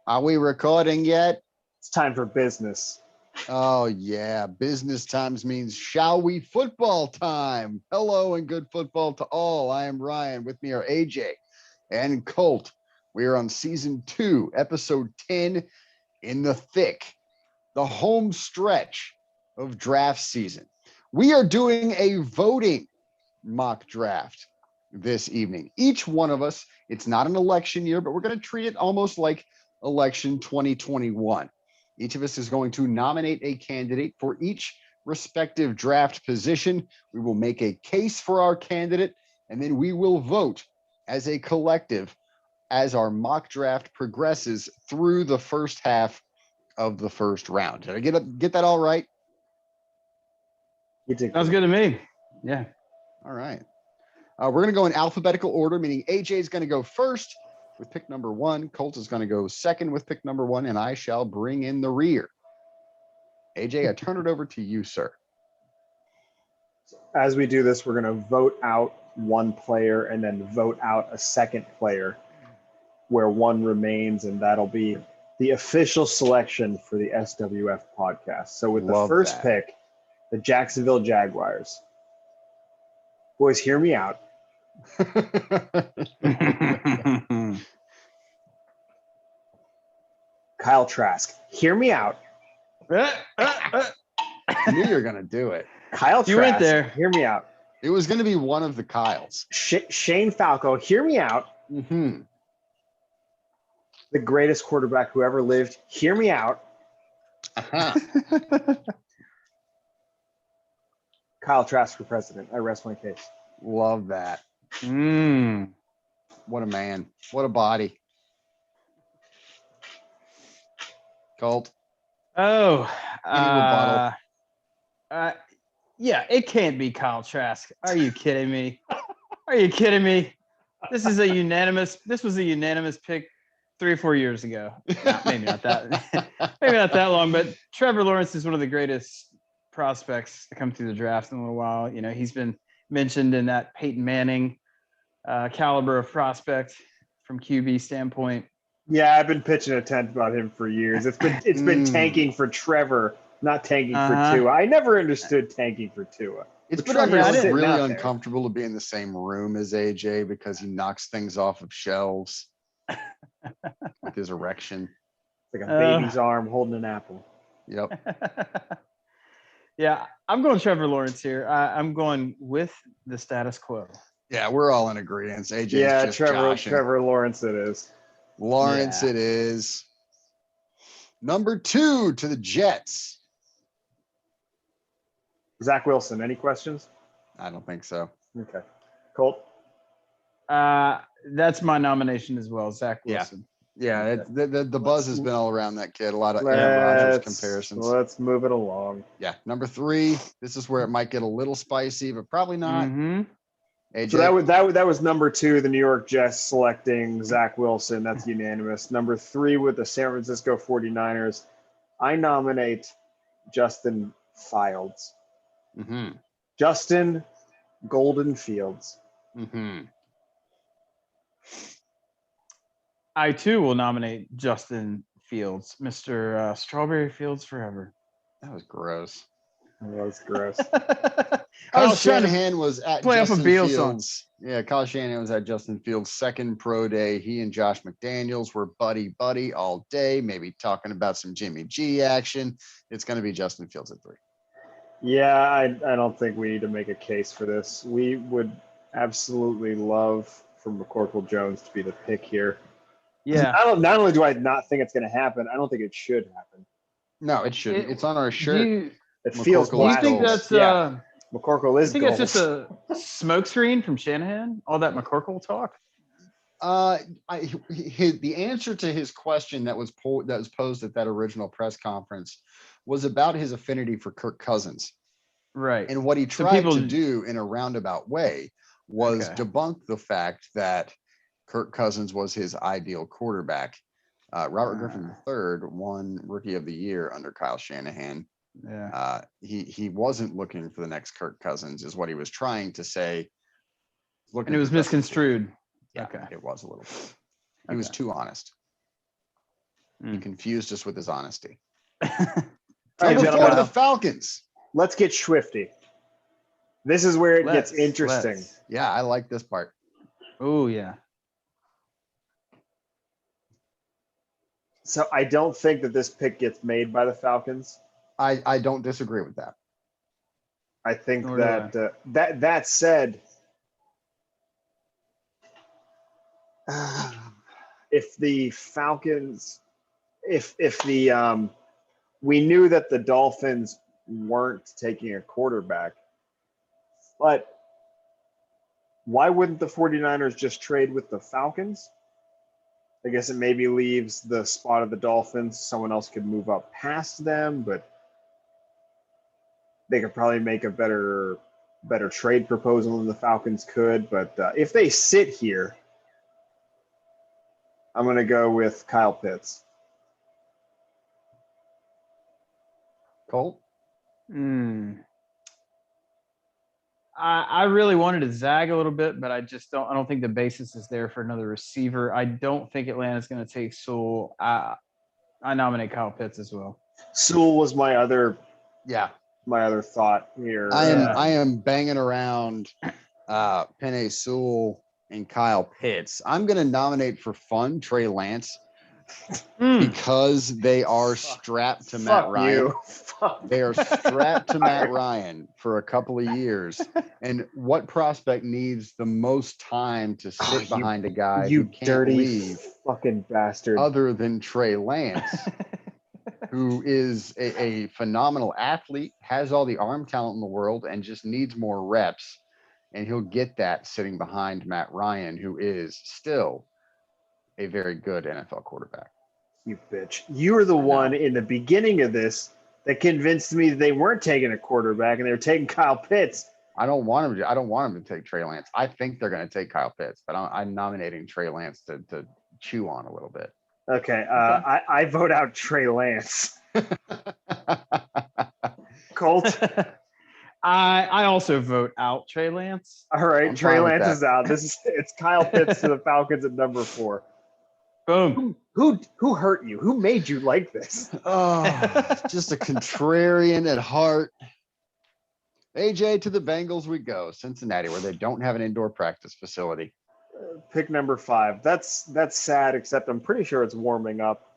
Are we recording yet? It's time for business. Oh, yeah. Business times means shall we football time. Hello and good football to all. I am Ryan. With me are AJ and Colt. We are on season 2, episode 10, in the thick, the home stretch of draft season. We are doing a voting mock draft this evening. Each one of us, it's not an election year, but we're going to treat it almost like election 2021. Each of us is going to nominate a candidate for each respective draft position. We will make a case for our candidate, and then we will vote as a collective as our mock draft progresses through the first half of the first round. Did I get that all right? You did. Sounds good to me. Yeah. All right. We're going to go in alphabetical order, meaning AJ is going to go first with pick number 1. Colt is going to go second with pick number 1, and I shall bring in the rear. AJ, I turn it over to you, sir. As we do this, we're going to vote out one player and then vote out a second player where one remains, and that'll be the official selection for the SWF podcast. So with the first pick, the Jacksonville Jaguars. Boys, hear me out. Kyle Trask, hear me out. I knew you were going to do it. Kyle Trask, you went there. Hear me out. It was going to be one of the Kyles. Shane Falco, hear me out. Mm-hmm. The greatest quarterback who ever lived, hear me out. Uh-huh. Kyle Trask for president. I rest my case. Love that. What a man. What a body. Colt. Oh, Any rebuttal? Yeah, it can't be Kyle Trask. Are you kidding me? Are you kidding me? This was a unanimous pick 3 or 4 years ago. Maybe not that long, but Trevor Lawrence is one of the greatest prospects to come through the draft in a little while. You know, he's been mentioned in that Peyton Manning caliber of prospect from QB standpoint. Yeah, I've been pitching a tent about him for years. It's been tanking for Trevor, not tanking for Tua. I never understood tanking for Tua. It's been really uncomfortable to be in the same room as AJ because he knocks things off of shelves with his erection. It's like a baby's arm holding an apple. Yep. Yeah, I'm going Trevor Lawrence here. I'm going with the status quo. Yeah, we're all in agreement. AJ just Trevor Lawrence it is. Lawrence it is. Number 2 to the Jets. Zach Wilson, any questions? I don't think so. Okay. Colt? That's my nomination as well, Zach Wilson. Yeah, the buzz has been all around that kid. A lot of Aaron Rodgers comparisons. Let's move it along. Yeah, number 3. This is where it might get a little spicy, but probably not. Mm-hmm. AJ? So that was number 2, the New York Jets selecting Zach Wilson. That's unanimous. Number 3 with the San Francisco 49ers. I nominate Justin Fields. Mm-hmm. Justin Golden Fields. Mm-hmm. I too will nominate Justin Fields, Mr. Strawberry Fields forever. That was gross. That was gross. Kyle Shanahan was at play Justin off a Beatles Fields. song. Yeah, Kyle Shanahan was at Justin Fields' second pro day. He and Josh McDaniels were buddy all day, maybe talking about some Jimmy G action. It's going to be Justin Fields at 3. Yeah, I don't think we need to make a case for this. We would absolutely love for McCorkle Jones to be the pick here. Yeah. Not only do I not think it's going to happen, I don't think it should happen. No, it shouldn't. It's on our shirt. It feels McCorkle blasphemous. You think that's McCorkle is. I think it's just a smokescreen from Shanahan. All that McCorkle talk. The answer to his question that was posed at that original press conference was about his affinity for Kirk Cousins, right? And what he tried to do in a roundabout way was debunk the fact that Kirk Cousins was his ideal quarterback. Robert Griffin III won Rookie of the Year under Kyle Shanahan. Yeah. He wasn't looking for the next Kirk Cousins, is what he was trying to say. And it was misconstrued. Yeah, it was a little bit. He was too honest. He confused us with his honesty. All right, Number 4, gentlemen, the Falcons. let's get swifty. This is where it gets interesting. Yeah, I like this part. Oh yeah. So I don't think that this pick gets made by the Falcons. I don't disagree with that. I think Nor do that that said, if the Falcons, if the we knew that the Dolphins weren't taking a quarterback, but why wouldn't the 49ers just trade with the Falcons? I guess it maybe leaves the spot of the Dolphins. Someone else could move up past them, but they could probably make a better trade proposal than the Falcons could. But if they sit here, I'm going to go with Kyle Pitts. Colt? I really wanted to zag a little bit, but I don't think the basis is there for another receiver. I don't think Atlanta's going to take Sewell. I nominate Kyle Pitts as well. Sewell was my other Yeah. thought here. I am banging around Penei Sewell and Kyle Pitts. I'm going to nominate for fun Trey Lance because they are strapped to Matt Ryan. They are strapped to Matt Ryan for a couple of years. And what prospect needs the most time to sit behind a guy who can't dirty leave fucking bastard other than Trey Lance, who is a phenomenal athlete, has all the arm talent in the world, and just needs more reps. And he'll get that sitting behind Matt Ryan, who is still a very good NFL quarterback. You bitch. You were the one in the beginning of this that convinced me that they weren't taking a quarterback and they were taking Kyle Pitts. I don't want him to take Trey Lance. I think they're going to take Kyle Pitts, but I'm nominating Trey Lance to chew on a little bit. Okay. I vote out Trey Lance. Colt? I also vote out Trey Lance. All right. I'm Trey fine with Lance that. is out. It's Kyle Pitts to the Falcons at number 4. Boom. Who hurt you? Who made you like this? Oh, just a contrarian at heart. AJ, to the Bengals we go. Cincinnati, where they don't have an indoor practice facility. Pick number 5. That's sad, except I'm pretty sure it's warming up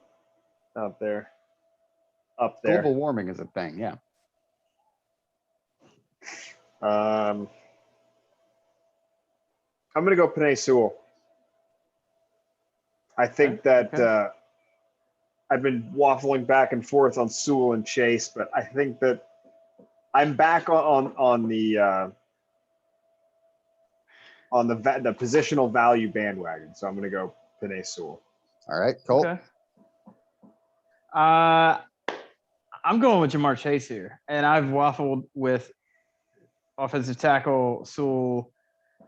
out there. Up there. Global warming is a thing, yeah. I'm going to go Penei Sewell. I think that I've been waffling back and forth on Sewell and Chase, but I think that I'm back on the positional value bandwagon. So I'm going to go Penei Sewell. All right, Colt. Okay. I'm going with Jamar Chase here, and I've waffled with offensive tackle Sewell,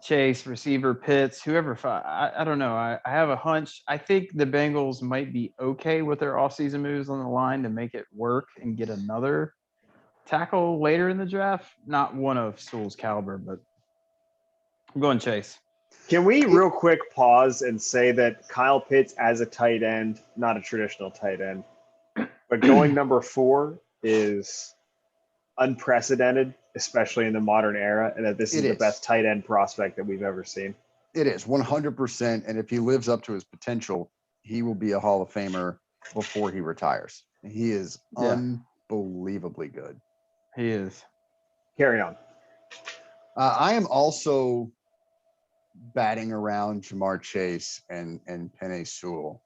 Chase, receiver Pitts, whoever. I don't know. I have a hunch. I think the Bengals might be okay with their offseason moves on the line to make it work and get another tackle later in the draft. Not one of Sewell's caliber, but I'm going Chase. Can we real quick pause and say that Kyle Pitts as a tight end, not a traditional tight end, but going number 4 is unprecedented, especially in the modern era, and that this is the best tight end prospect that we've ever seen. It is 100%. And if he lives up to his potential, he will be a Hall of Famer before he retires. He is unbelievably good. He is. Carry on. I am also batting around Jamar Chase and Penei Sewell.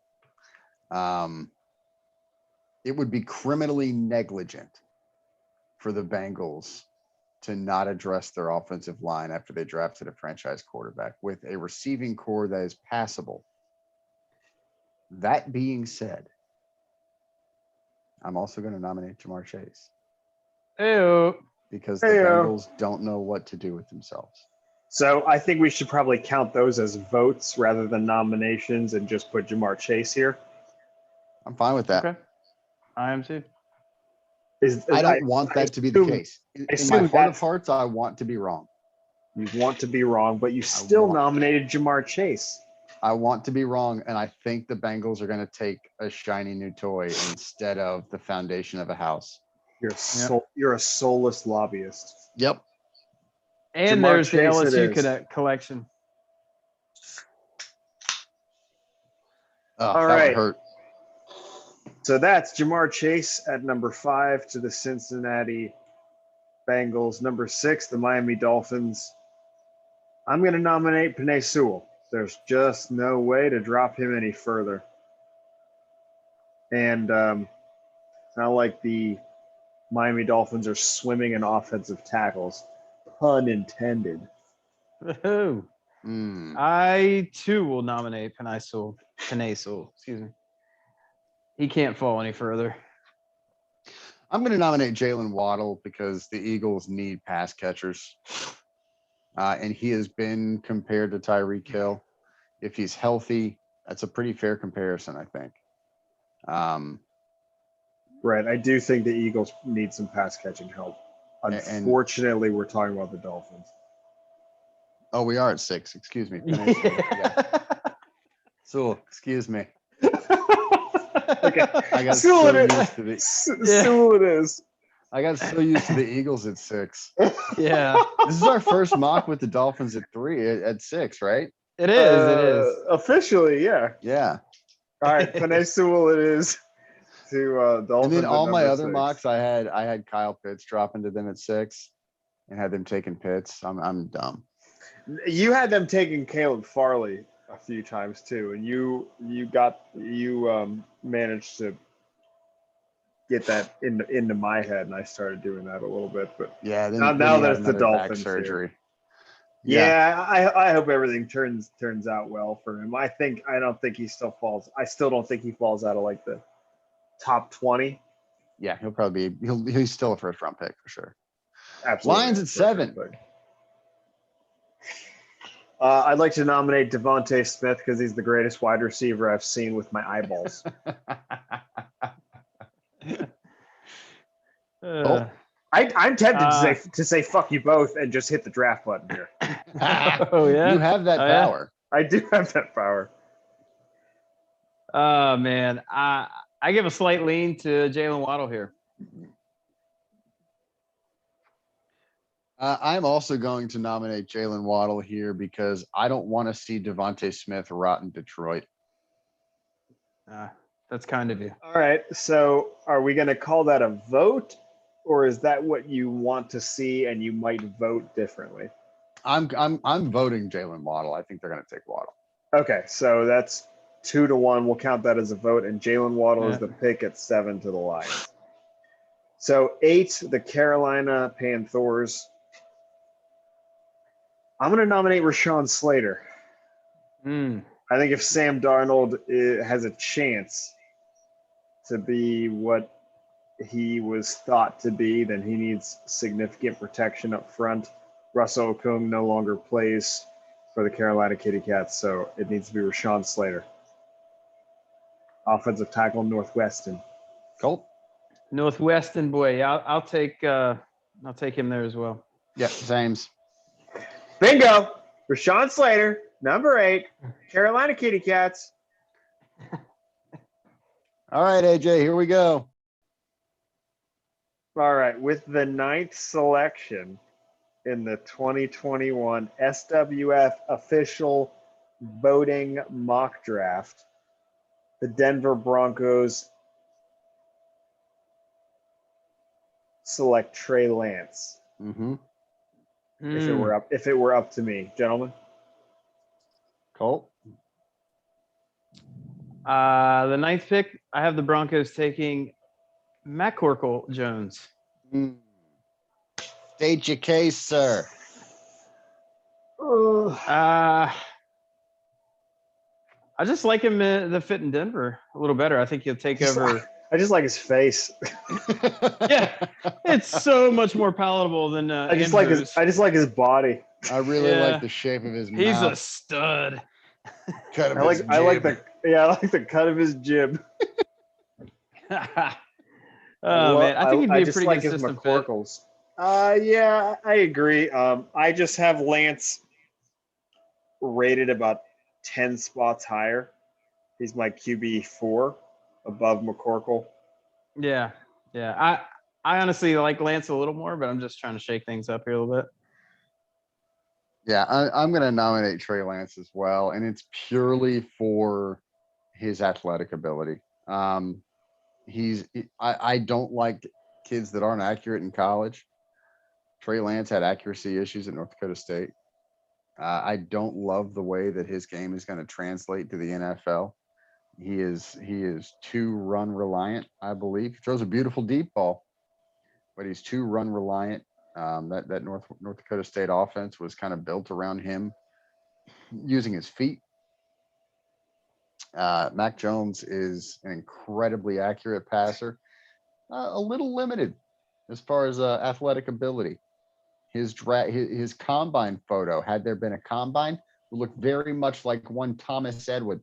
It would be criminally negligent for the Bengals to not address their offensive line after they drafted a franchise quarterback with a receiving core that is passable. That being said, I'm also going to nominate Jamar Chase. Ew. Because the Bengals don't know what to do with themselves. So I think we should probably count those as votes rather than nominations and just put Jamar Chase here. I'm fine with that. Okay. I am too. I don't want that to be the case. In my heart of hearts, I want to be wrong. You want to be wrong, but you still nominated Jamar Chase. I want to be wrong, and I think the Bengals are going to take a shiny new toy instead of the foundation of a house. You're a soulless lobbyist. Yep. And Jamar there's the Chase it LSU is. collection. Oh, All that right. would hurt. So that's Jamar Chase at number 5 to the Cincinnati Bengals. Number 6, the Miami Dolphins. I'm going to nominate Penei Sewell. There's just no way to drop him any further. And not like the Miami Dolphins are swimming in offensive tackles. Pun intended. Woohoo. I too will nominate Penei Sewell. Excuse me. He can't fall any further. I'm going to nominate Jalen Waddle because the Eagles need pass catchers. And he has been compared to Tyreek Hill. If he's healthy, that's a pretty fair comparison, I think. Right. I do think the Eagles need some pass catching help. Unfortunately, we're talking about the Dolphins. Oh, we are at 6. Excuse me. Yeah. So, excuse me. Okay. I got Sewell so it used to the Sewell it is. I got so used to the Eagles at 6. Yeah. This is our first mock with the Dolphins at 6, right? It is. Officially, yeah. Yeah. All right, Penei Sewell it is to Dolphins. And then all my number other 6. mocks, I had Kyle Pitts dropping to them at 6 and had them taking Pitts. I'm dumb. You had them taking Caleb Farley a few times too, and you managed to get that into my head, and I started doing that a little bit. But yeah, now there's the Dolphins surgery. Here. Yeah, I hope everything turns out well for him. I don't think he still falls. I still don't think he falls out of like the top 20. Yeah, he'll probably be. He's still a first round pick for sure. Absolutely. Lions at 7. I'd like to nominate Devontae Smith because he's the greatest wide receiver I've seen with my eyeballs. I'm tempted to say fuck you both and just hit the draft button here. Oh yeah, you have that power. Yeah. I do have that power. Oh man, I give a slight lean to Jalen Waddle here. I'm also going to nominate Jalen Waddle here because I don't want to see Devontae Smith rot in Detroit. That's kind of you. All right, so are we going to call that a vote, or is that what you want to see and you might vote differently? I'm voting Jalen Waddle. I think they're going to take Waddle. Okay, so that's 2-1. We'll count that as a vote, and Jalen Waddle is the pick at 7 to the Lions. So 8, the Carolina Panthers. I'm going to nominate Rashawn Slater. I think if Sam Darnold has a chance to be what he was thought to be, then he needs significant protection up front. Russell Okung no longer plays for the Carolina Kitty Cats, so it needs to be Rashawn Slater. Offensive tackle, Northwestern. Colt? Northwestern boy. Yeah, I'll take him there as well. Yeah, James. Bingo. Rashawn Slater, number 8, Carolina Kitty Cats. All right, AJ, here we go. All right, with the 9th selection in the 2021 SWF official voting mock draft, the Denver Broncos select Trey Lance. Mm-hmm. If it were up to me, gentlemen. Colt? The 9th pick, I have the Broncos taking McCorkle Jones. State your case, sir. I just like him the fit in Denver a little better. I think he'll take over. I just like his face. Yeah, it's so much more palatable than I just like his body. I really like the shape of his mouth. He's a stud. I like the cut of his jib. Man, I think he'd be a pretty like consistent his McCorkles. Yeah, I agree. I just have Lance rated about 10 spots higher. He's my QB4 above McCorkle. Yeah. I honestly like Lance a little more, but I'm just trying to shake things up here a little bit. Yeah, I'm going to nominate Trey Lance as well, and it's purely for his athletic ability. I don't like kids that aren't accurate in college. Trey Lance had accuracy issues at North Dakota State. I don't love the way that his game is going to translate to the NFL. He is too run reliant, I believe. He throws a beautiful deep ball, but he's too run reliant. That North Dakota State offense was kind of built around him using his feet. Mac Jones is an incredibly accurate passer, a little limited as far as athletic ability. His combine photo, had there been a combine, would look very much like one Thomas Edward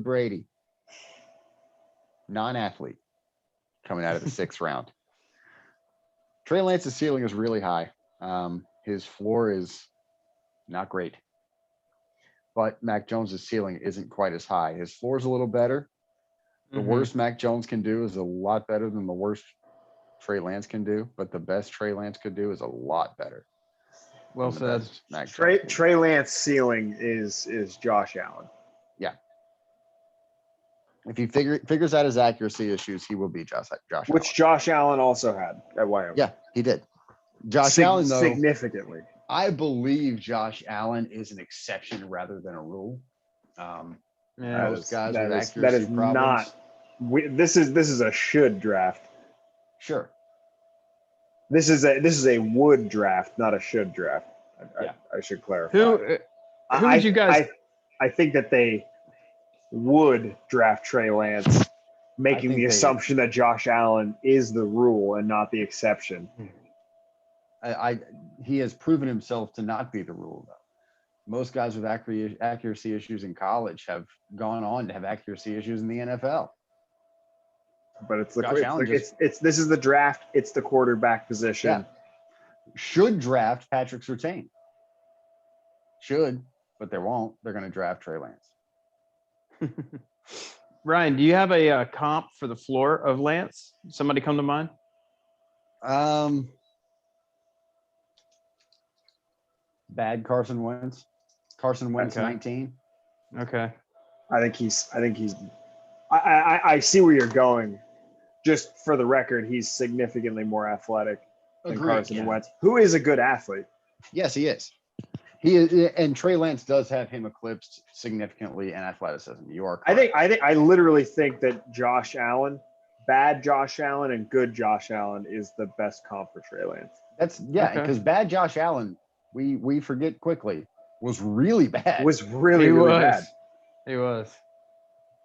Brady, non-athlete, coming out of the 6th round. Trey Lance's ceiling is really high. His floor is not great, but Mac Jones's ceiling isn't quite as high. His floor is a little better. The worst Mac Jones can do is a lot better than the worst Trey Lance can do, but the best Trey Lance could do is a lot better. Well said. Trey Lance ceiling is Josh Allen. Yeah. If he figures out his accuracy issues, he will be Josh Which Allen. Josh Allen also had at Wyoming. Yeah, he did. Josh Allen, though, significantly. I believe Josh Allen is an exception rather than a rule. Most guys with accuracy problems. This is a should draft. Sure. This is a would draft, not a should draft. I should clarify. Who would you guys? I think that they would draft Trey Lance, making the assumption that Josh Allen is the rule and not the exception. He has proven himself to not be the rule, though. Most guys with accuracy issues in college have gone on to have accuracy issues in the NFL. But this is the draft. It's the quarterback position. Yeah. Should draft Patrick Surtain. Should, but they won't. They're going to draft Trey Lance. Ryan, do you have a comp for the floor of Lance? Somebody come to mind? Bad Carson Wentz. Carson Wentz, Okay. 19. Okay. I see where you're going. Just for the record, he's significantly more athletic than Carson Wentz, who is a good athlete. Yes, he is. He is, and Trey Lance does have him eclipsed significantly in athleticism. You are correct. I literally think that Josh Allen, bad Josh Allen and good Josh Allen is the best comp for Trey Lance. Because bad Josh Allen, we forget quickly, was really bad. Was really bad. He was.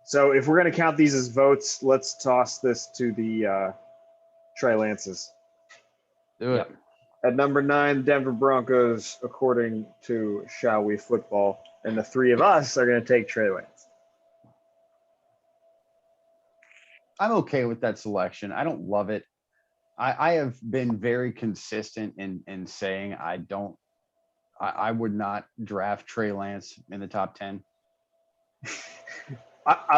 So if we're going to count these as votes, let's toss this to the Trey Lances. Do it. At number 9, Denver Broncos, according to Shall We Football. And the 3 of us are going to take Trey Lance. I'm okay with that selection. I don't love it. I have been very consistent in saying I would not draft Trey Lance in the top 10.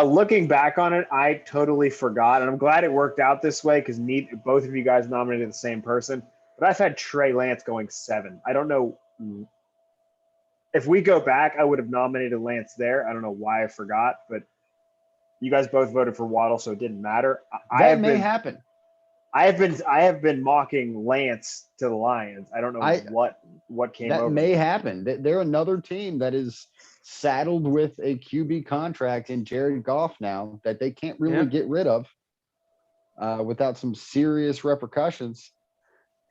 Looking back on it, I totally forgot, and I'm glad it worked out this way because both of you guys nominated the same person. But I've had Trey Lance going 7. I don't know if we go back, I would have nominated Lance there. I don't know why I forgot, but you guys both voted for Waddle, so it didn't matter. That may happen. I have been mocking Lance to the Lions. I don't know what came over. That may happen. They're another team that is saddled with a QB contract in Jared Goff now that they can't really get rid of without some serious repercussions.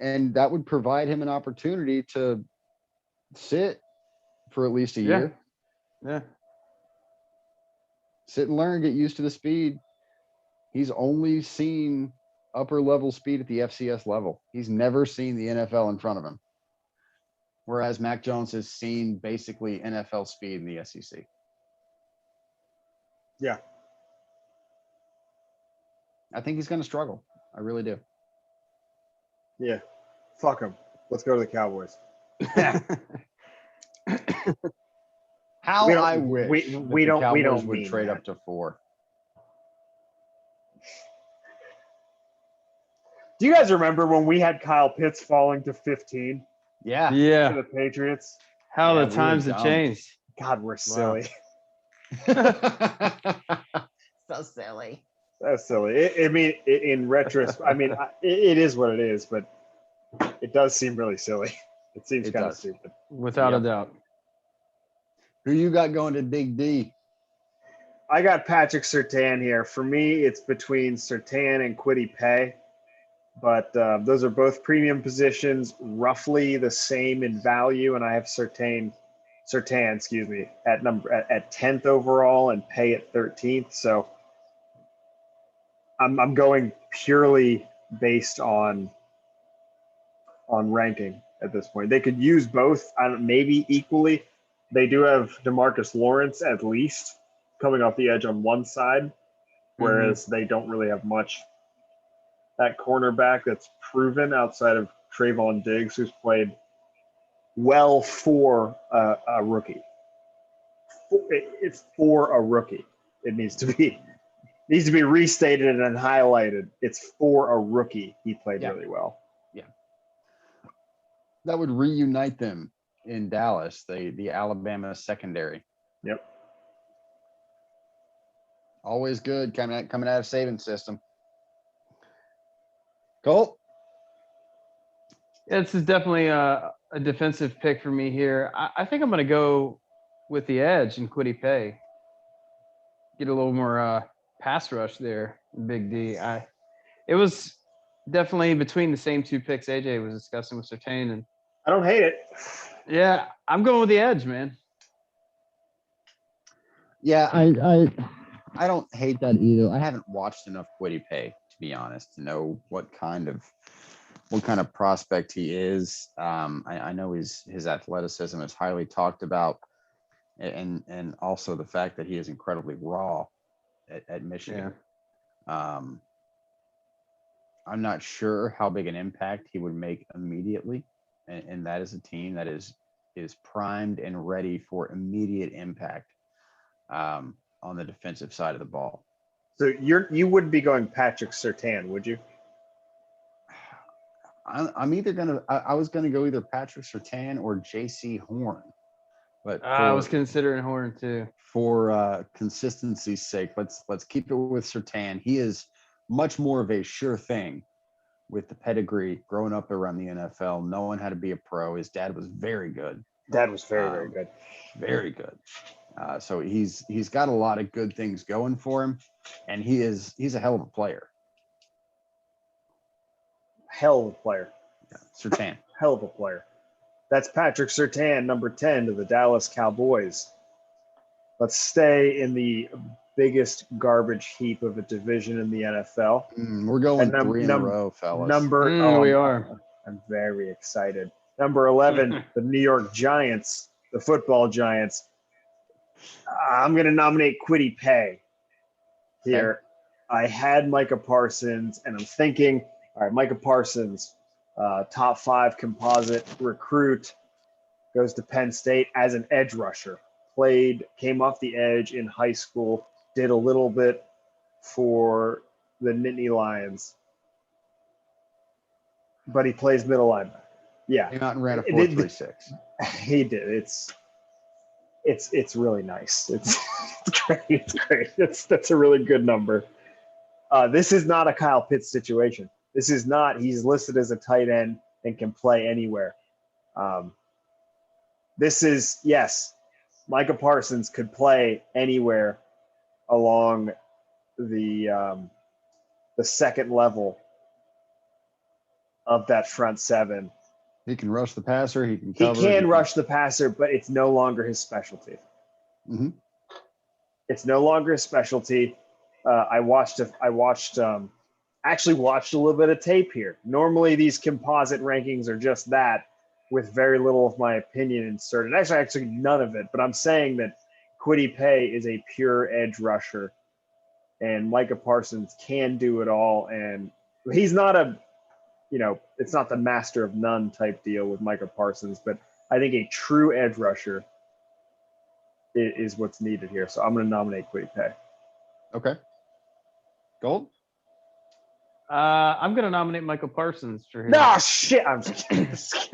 And that would provide him an opportunity to sit for at least a year. Yeah. Sit and learn, get used to the speed. He's only seen upper level speed at the FCS level. He's never seen the NFL in front of him. Whereas Mac Jones has seen basically NFL speed in the SEC. Yeah. I think he's going to struggle. I really do. Yeah. Fuck him. Let's go to the Cowboys. How We don't- I wish we that we the don't- we Cowboys don't would mean trade that. up to 4. Do you guys remember when we had Kyle Pitts falling to 15 Yeah. for Yeah. the Patriots? How Yeah, the we were times have dumb. changed. God, we're silly. So silly. That's silly. In retrospect, it is what it is, but it does seem really silly. It seems It kind of does. stupid. Without Yep. a doubt. Who you got going to Big D? I got Patrick Surtain here. For me, it's between Surtain and Kwity Paye, but those are both premium positions, roughly the same in value, and I have Surtain, excuse me, at 10th overall and Paye at 13th. So I'm going purely based on ranking at this point. They could use both, maybe equally. They do have DeMarcus Lawrence at least coming off the edge on one side, whereas they don't really have much at cornerback that's proven outside of Trayvon Diggs, who's played well for a rookie. It's for a rookie. It needs to be restated and highlighted. It's for a rookie. He played really well. That would reunite them in Dallas, the Alabama secondary. Yep. Always good coming out of Saban's system. Colt? Yeah, this is definitely a defensive pick for me here. I think I'm going to go with the edge and Kwity Paye. Get a little more pass rush there, Big D. It was definitely between the same two picks AJ was discussing with Surtain, and I don't hate it. yeah, I'm going with the edge, man. Yeah, I don't hate that either. I haven't watched enough Kwity Paye, to be honest, to know what kind of prospect he is. I know his athleticism is highly talked about, and also the fact that he is incredibly raw at Michigan. Yeah. I'm not sure how big an impact he would make immediately, and that is a team that is primed and ready for immediate impact on the defensive side of the ball. So you wouldn't be going Patrick Surtain, would you? I'm either I was gonna go either Patrick Surtain or J.C. Horn, but I was considering Horn too. For consistency's sake, let's keep it with Surtain. He is much more of a sure thing with the pedigree, growing up around the NFL, knowing how to be a pro. His dad was very good. Dad was very good. Very good. So he's got a lot of good things going for him, and he's a hell of a player. Hell of a player. Yeah, Surtain. Hell of a player. That's Patrick Surtain, number 10 to the Dallas Cowboys. Let's stay in the biggest garbage heap of a division in the NFL. We're going 3 in a row, fellas. We are. I'm very excited. Number 11, the New York Giants, the football Giants. I'm going to nominate Kwity Paye here. Okay. I had Micah Parsons, and I'm thinking, all right, Micah Parsons, top 5 composite recruit, goes to Penn State as an edge rusher. Came off the edge in high school, did a little bit for the Nittany Lions, but he plays middle linebacker. Yeah, Came out and ran a 4.36. he did. It's really nice. It's great. It's great. That's a really good number. This is not a Kyle Pitts situation. This is not. He's listed as a tight end and can play anywhere. This is, yes, Micah Parsons could play anywhere along the second level of that front seven. He can rush the passer. He can cover. He can rush the passer, but it's no longer his specialty. Mm-hmm. It's no longer his specialty. I actually watched a little bit of tape here. Normally, these composite rankings are just that, with very little of my opinion inserted. Actually, none of it. But I'm saying that Kwity Paye is a pure edge rusher, and Micah Parsons can do it all. And he's not it's not the master of none type deal with Micah Parsons, but I think a true edge rusher is what's needed here. So I'm going to nominate Quiddy Pay. Okay. Gold? I'm gonna nominate Michael Parsons for his. No shit. I'm just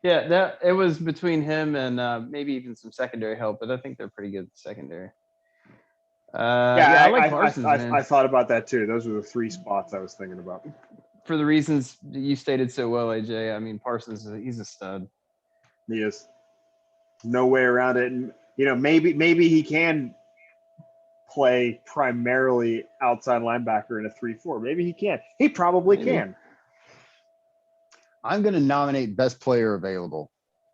Yeah, that it was between him and maybe even some secondary help, but I think they're pretty good secondary. I like Parsons, man. I thought about that too. Those were the three spots I was thinking about. For the reasons you stated so well, AJ. I mean, Parsons, he's a stud. He is. No way around it. And maybe he can play primarily outside linebacker in a 3-4. Maybe he can. He probably can. I'm going to nominate best player available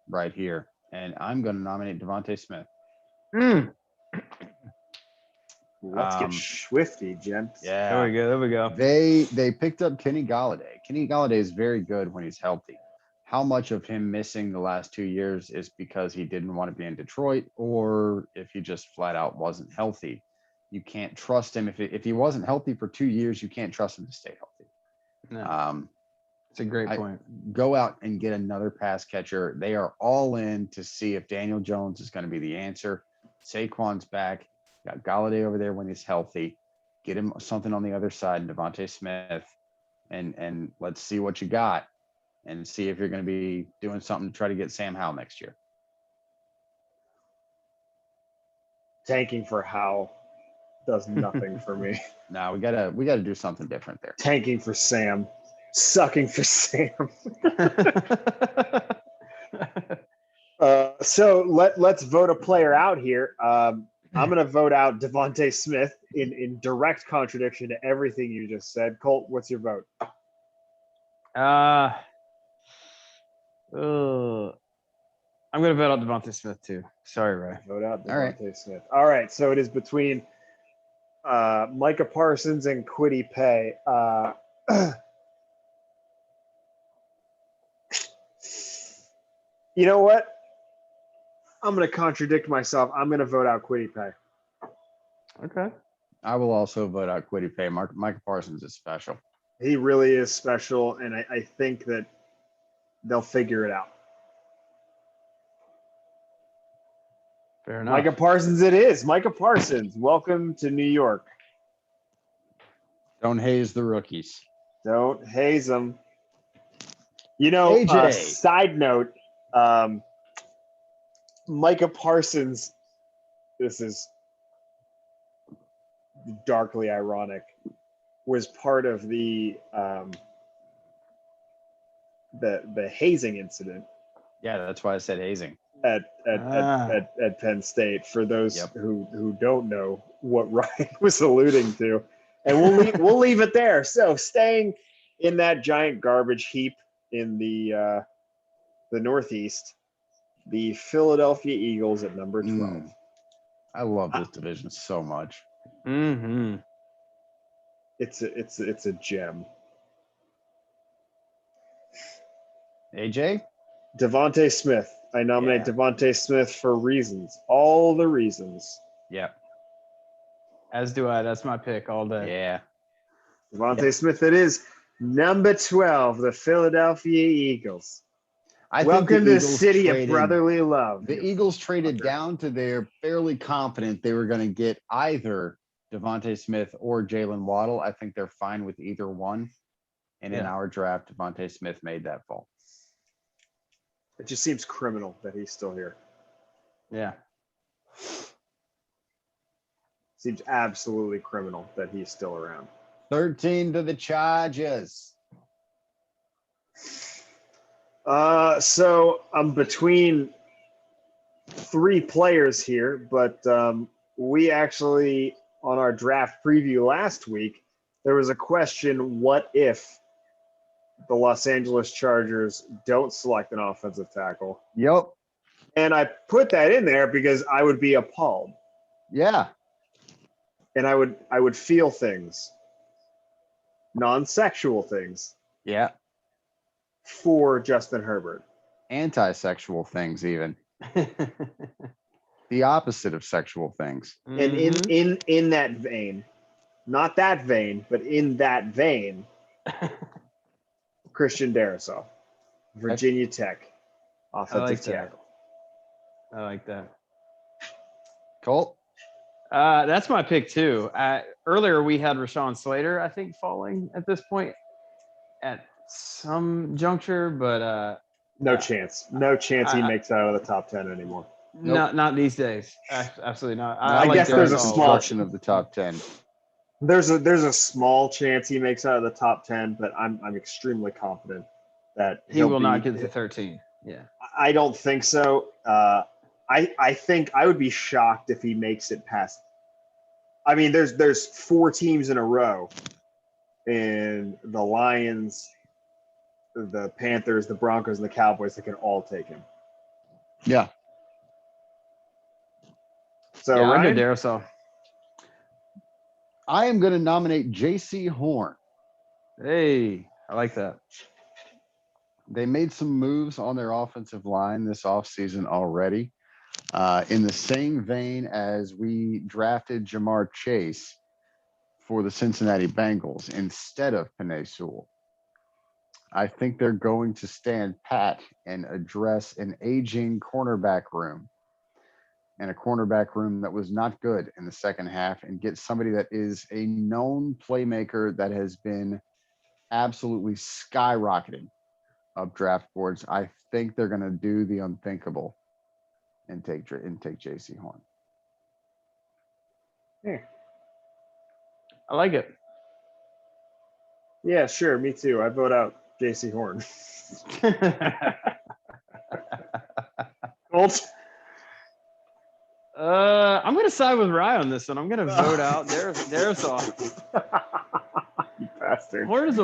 right here, and I'm going to nominate Devontae Smith. Let's get swifty, gents. Yeah, There we go. They picked up Kenny Galladay. Kenny Galladay is very good when he's healthy. How much of him missing the last 2 years is because he didn't want to be in Detroit, or if he just flat out wasn't healthy? You can't trust him. If he wasn't healthy for 2 years, you can't trust him to stay healthy. No. It's a great point. Go out and get another pass catcher. They are all in to see if Daniel Jones is going to be the answer. Saquon's back. Got Galladay over there when he's healthy. Get him something on the other side, Devontae Smith, and let's see what you got, and see if you're going to be doing something to try to get Sam Howell next year. Tanking for Howell does nothing for me. No, we gotta do something different there. Tanking for Sam. Sucking for Sam. So let's vote a player out here. I'm going to vote out Devontae Smith in direct contradiction to everything you just said. Colt, what's your vote? I'm going to vote out Devontae Smith too. Sorry, Ray. Vote out Devontae Smith. All right, so it is between Micah Parsons and Quiddy Pay. You know what? I'm going to contradict myself. I'm going to vote out Quiddy Pay. Okay. I will also vote out Quiddy Pay. Micah Parsons is special. He really is special, and I think that they'll figure it out. Fair enough. Micah Parsons it is. Micah Parsons, welcome to New York. Don't haze the rookies. Don't haze them. AJ. Side note, Micah Parsons, this is darkly ironic, was part of the hazing incident. Yeah, that's why I said hazing. At Penn State, for those who don't know what Ryan was alluding to, and we'll leave it there. So staying in that giant garbage heap in the Northeast, the Philadelphia Eagles at number 12. I love this division so much. Mm-hmm. It's a gem. AJ? Devontae Smith. I nominate Devontae Smith for reasons. All the reasons. Yep. As do I. That's my pick all day. Yeah. Devontae Smith it is. Number 12, the Philadelphia Eagles. Welcome to the city of brotherly love. The Eagles traded down to they're fairly confident they were going to get either Devontae Smith or Jalen Waddle. I think they're fine with either one. And in our draft, Devontae Smith made that fall. It just seems criminal that he's still here. Yeah. Seems absolutely criminal that he's still around. 13 to the Chargers. So I'm between three players here, but we actually, on our draft preview last week, there was a question, what if the Los Angeles Chargers don't select an offensive tackle? Yep. And I put that in there because I would be appalled. Yeah. And I would feel things, non-sexual things. Yeah. For Justin Herbert. Anti-sexual things, even. The opposite of sexual things. And in that vein, not that vein, but in that vein, Christian Darrisaw, Virginia Tech, offensive tackle. I like that. Colt? That's my pick too. Earlier we had Rashawn Slater, I think, falling at this point at some juncture, but No chance. No chance he I- makes out of the top 10 anymore. Nope. not these days. Absolutely not. Not I like guess there's a Darrisaw small- construction of the top 10. There's a small chance he makes out of the top 10, but I'm extremely confident that he will not get to 13. Yeah. I don't think so. I think I would be shocked if he makes it past. I mean, there's 4 teams in a row, in the Lions, the Panthers, the Broncos, and the Cowboys that can all take him. Yeah. So yeah, I'll Ryan, go Darrisaw. I am going to nominate J.C. Horn. Hey, I like that. They made some moves on their offensive line this offseason already. In the same vein as we drafted Jamar Chase for the Cincinnati Bengals instead of Penei Sewell. I think they're going to stand pat and address an aging cornerback room and a cornerback room that was not good in the second half and get somebody that is a known playmaker that has been absolutely skyrocketing up draft boards. I think they're going to do the unthinkable and take J.C. Horn. I like it. yeah, sure, me too. I vote out J.C. Horn. Colts. I'm going to side with Ryan on this one. I'm going to vote out Darrisaw. You bastard. Horn is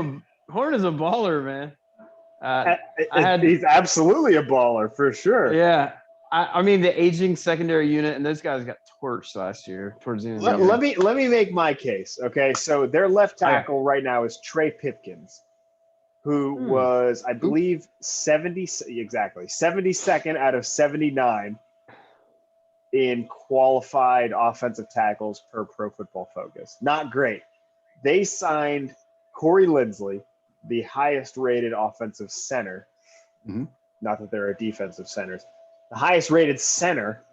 a baller, man. He's absolutely a baller for sure. Yeah. I mean, the aging secondary unit, and those guys got torched last year towards the end of the year. Let me make my case. Okay, so their left tackle right now is Trey Pipkins, who was, I believe, 72nd out of 79 in qualified offensive tackles per Pro Football Focus. Not great. They signed Corey Linsley, the highest rated offensive center. Mhm. Not that there are defensive centers. The highest rated center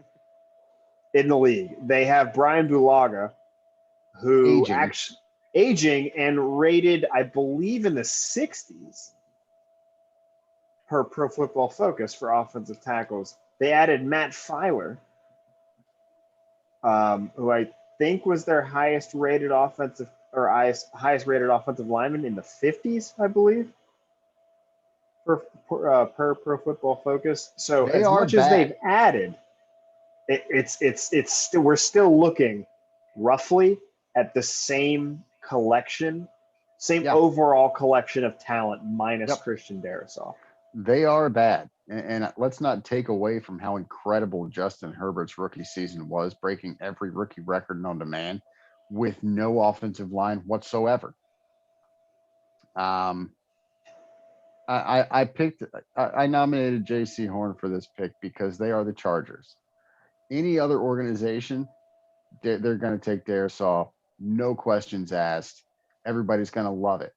in the league. They have Brian Bulaga, who actually aging and rated, I believe, in the 60s per Pro Football Focus for offensive tackles. They added Matt Filer, who I think was their highest rated offensive lineman in the 50s, I believe, per Pro Football Focus. So They as are much as bad. they've added, we're still looking roughly at the same collection, overall collection of talent minus Christian Darrisaw. They are bad. And let's not take away from how incredible Justin Herbert's rookie season was, breaking every rookie record known to man with no offensive line whatsoever. I nominated J.C. Horn for this pick because they are the Chargers. Any other organization, they're going to take Darrisaw, no questions asked. Everybody's going to love it.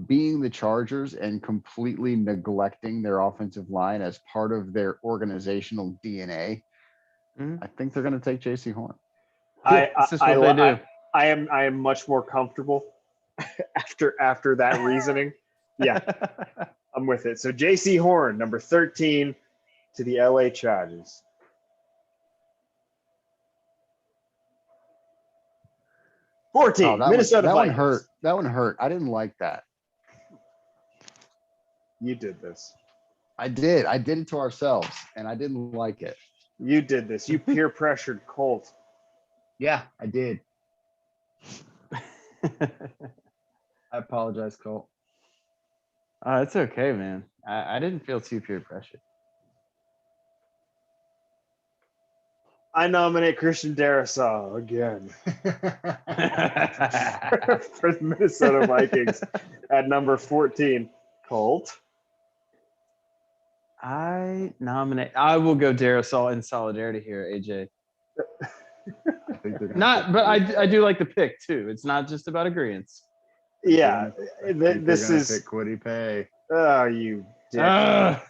Being the Chargers and completely neglecting their offensive line as part of their organizational DNA, I think they're going to take J.C. Horn. This is what they do. I am much more comfortable after that reasoning. Yeah, I'm with it. So J.C. Horn, number 13 to the LA Chargers. Minnesota Vikings. That one hurt. I didn't like that. You did this. I did it to ourselves, and I didn't like it. You did this. You peer pressured Colt. Yeah, I did. I apologize, Colt. It's okay, man. I didn't feel too peer pressured. I nominate Christian Darrisaw again for the Minnesota Vikings at number 14. Colt. I will go Darrisaw in solidarity here, AJ. But I do like the pick too. It's not just about agreeance. Yeah, this is pick Quiddy Pay. Oh, you dick!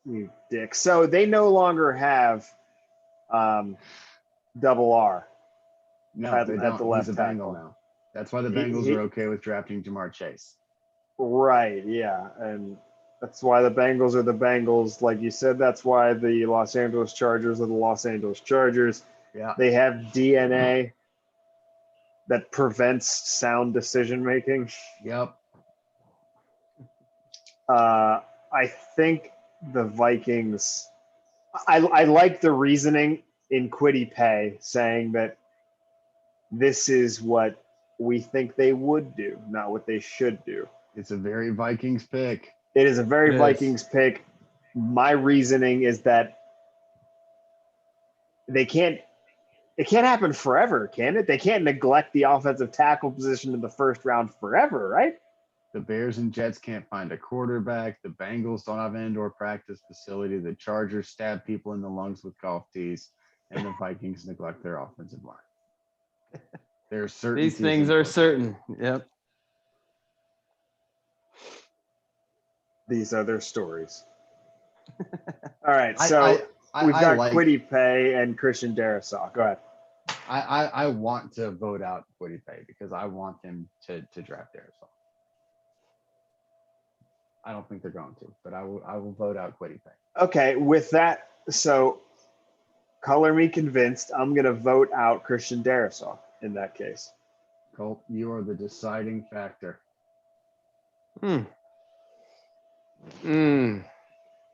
You dick. So they no longer have Double R. No, At- they at don't. the He's left a Bengal tackle. now. That's why the He- Bengals he- are okay with drafting Jamar Chase. Right, yeah. And that's why the Bengals are the Bengals. Like you said, that's why the Los Angeles Chargers are the Los Angeles Chargers. Yeah. They have DNA that prevents sound decision making. Yep. I think the Vikings. I like the reasoning in Quiddy Pay saying that this is what we think they would do, not what they should do. It's a very Vikings pick. It is a very It is. Vikings pick. My reasoning is that it can't happen forever, can it? They can't neglect the offensive tackle position in the first round forever, right? The Bears and Jets can't find a quarterback. The Bengals don't have an indoor practice facility. The Chargers stab people in the lungs with golf tees. And the Vikings neglect their offensive line. There's certain These things are certain. Yep. These are their stories. All right, so we've I got like, Quiddy Pay and Christian Darrisaw. Go ahead. I want to vote out Quiddy Pay because I want them to draft Darisaw. I don't think they're going to, but I will vote out Quiddy Pay. Okay, with that, so color me convinced. I'm going to vote out Christian Darrisaw in that case. Colt, you are the deciding factor.